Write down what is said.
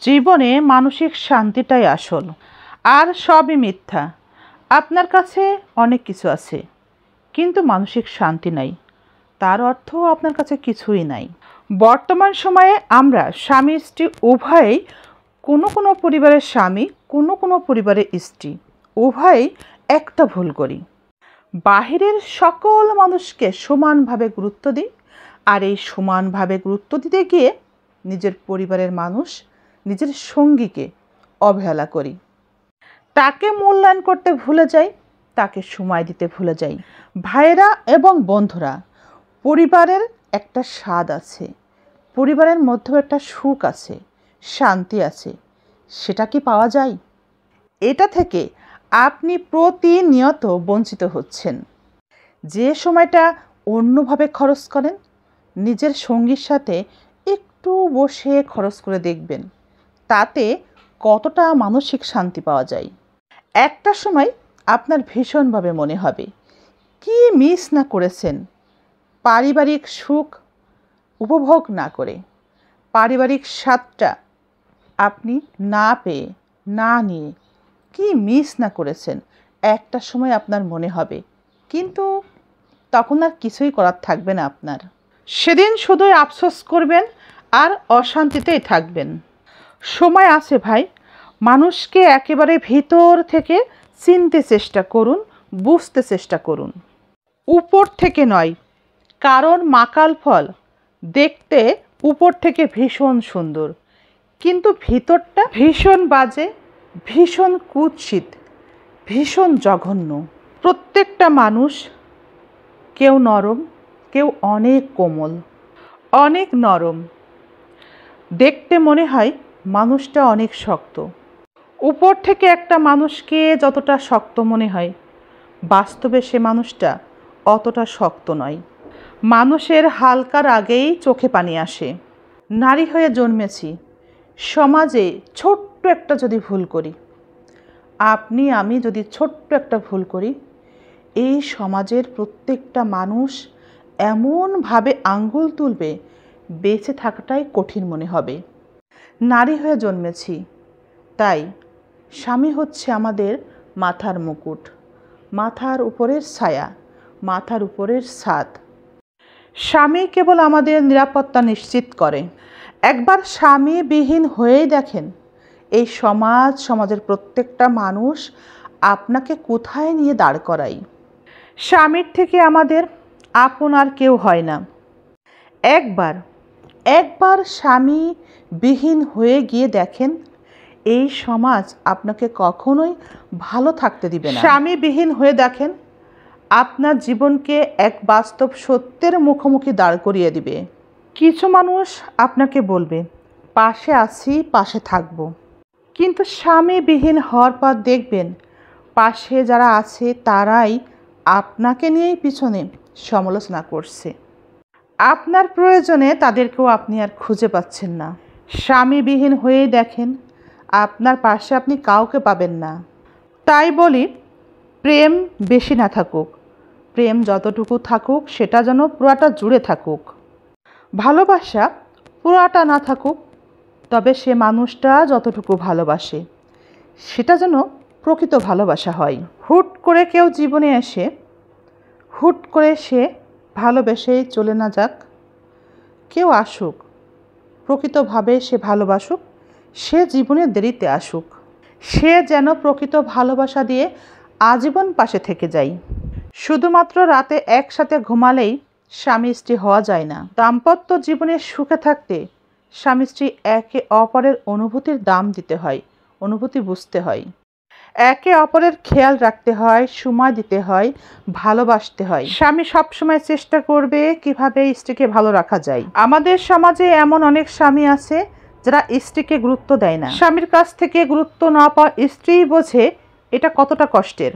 জীবনে মানসিক শান্তিটাই আসল, আর সবই মিথ্যা। আপনার কাছে অনেক কিছু আছে, কিন্তু মানসিক শান্তি নাই, তার অর্থ আপনার কাছে কিছুই নাই। বর্তমান সময়ে আমরা স্বামী স্ত্রী উভয়েই, কোনো পরিবারের স্বামী, কোনো পরিবারের স্ত্রী উভয়েই একটা ভুল করি। বাহিরের সকল মানুষকে সমানভাবে গুরুত্ব দিই, আর এই সমানভাবে গুরুত্ব দিতে গিয়ে নিজের পরিবারের মানুষ, নিজের সঙ্গীকে অবহেলা করি। তাকে মূল্যায়ন করতে ভুলে যাই, তাকে সময় দিতে ভুলে যাই। ভাইয়েরা এবং বন্ধুরা, পরিবারের একটা স্বাদ আছে, পরিবারের মধ্যেও একটা সুখ আছে, শান্তি আছে। সেটা কি পাওয়া যায়? এটা থেকে আপনি প্রতিনিয়ত বঞ্চিত হচ্ছেন। যে সময়টা অন্যভাবে খরচ করেন, নিজের সঙ্গীর সাথে একটু বসে খরচ করে দেখবেন, তাতে কতটা মানসিক শান্তি পাওয়া যায়। একটা সময় আপনার ভীষণভাবে মনে হবে কি মিস না করেছেন পারিবারিক সুখ উপভোগ না করে, পারিবারিক স্বাদটা আপনি না পেয়ে, না নিয়ে কি মিস না করেছেন একটা সময় আপনার মনে হবে। কিন্তু তখন আর কিছুই করার থাকবে না আপনার। সেদিন শুধুই আফসোস করবেন আর অশান্তিতেই থাকবেন। সময় আছে ভাই, মানুষকে একেবারে ভিতর থেকে চিনতে চেষ্টা করুন, বুঝতে চেষ্টা করুন। উপর থেকে নয়, কারণ মাকাল ফল দেখতে উপর থেকে ভীষণ সুন্দর, কিন্তু ভিতরটা ভীষণ বাজে, ভীষণ কুৎসিত, ভীষণ জঘন্য। প্রত্যেকটা মানুষ, কেউ নরম, কেউ অনেক কোমল, অনেক নরম। দেখতে মনে হয় মানুষটা অনেক শক্ত। উপর থেকে একটা মানুষকে যতটা শক্ত মনে হয়, বাস্তবে সে মানুষটা অতটা শক্ত নয়। মানুষের হালকার আগেই চোখে পানি আসে। নারী হয়ে জন্মেছি, সমাজে ছোট্ট একটা যদি ভুল করি, আপনি আমি যদি ছোট্ট একটা ভুল করি, এই সমাজের প্রত্যেকটা মানুষ এমনভাবে আঙ্গুল তুলবে, বেঁচে থাকাটাই কঠিন মনে হবে। নারী হয়ে জন্মেছি, তাই স্বামী হচ্ছে আমাদের মাথার মুকুট, মাথার উপরের ছায়া, মাথার উপরের ছাদ। স্বামী কেবল আমাদের নিরাপত্তা নিশ্চিত করে। একবার স্বামীবিহীন হয়েই দেখেন এই সমাজের প্রত্যেকটা মানুষ আপনাকে কোথায় নিয়ে দাঁড় করায়। স্বামীর থেকে আমাদের আপন আর কেউ হয় না। একবার স্বামীবিহীন হয়ে গিয়ে দেখেন এই সমাজ আপনাকে কখনোই ভালো থাকতে দিবে না। স্বামীবিহীন হয়ে দেখেন আপনার জীবনকে এক বাস্তব সত্যের মুখোমুখি দাঁড় করিয়ে দিবে। কিছু মানুষ আপনাকে বলবে পাশে আছি, পাশে থাকব, কিন্তু স্বামীবিহীন হওয়ার পর দেখবেন পাশে যারা আছে তারাই আপনাকে নিয়েই পিছনে সমালোচনা করছে। আপনার প্রয়োজনে তাদেরকেও আপনি আর খুঁজে পাচ্ছেন না। স্বামীবিহীন হয়েই দেখেন আপনার পাশে আপনি কাউকে পাবেন না। তাই বলি, প্রেম বেশি না থাকুক, প্রেম যতটুকু থাকুক সেটা যেন পুরাটা জুড়ে থাকুক। ভালোবাসা পুরাটা না থাকুক, তবে সে মানুষটা যতটুকু ভালোবাসে সেটা যেন প্রকৃত ভালোবাসা হয়। হুট করে কেউ জীবনে এসে হুট করে সে ভালোবেসেই চলে না যাক। কেউ আসুক, প্রকৃতভাবে সে ভালোবাসুক, সে জীবনে দেরিতে আসুক, সে যেন প্রকৃত ভালোবাসা দিয়ে আজীবন পাশে থেকে যায়। শুধুমাত্র রাতে একসাথে ঘুমালেই স্বামী স্ত্রী হওয়া যায় না। দাম্পত্য জীবনে সুখে থাকতে স্বামী স্ত্রী একে অপরের অনুভূতির দাম দিতে হয়, অনুভূতি বুঝতে হয়, একে অপরের খেয়াল রাখতে হয়, সময় দিতে হয়, ভালোবাসতে হয়। স্বামী সবসময় চেষ্টা করবে কিভাবে স্ত্রীকে ভালো রাখা যায়। আমাদের সমাজে এমন অনেক স্বামী আছে যারা স্ত্রীকে গুরুত্ব দেয় না। স্বামীর কাছ থেকে গুরুত্ব না পাওয়া স্ত্রী বোঝে এটা কতটা কষ্টের।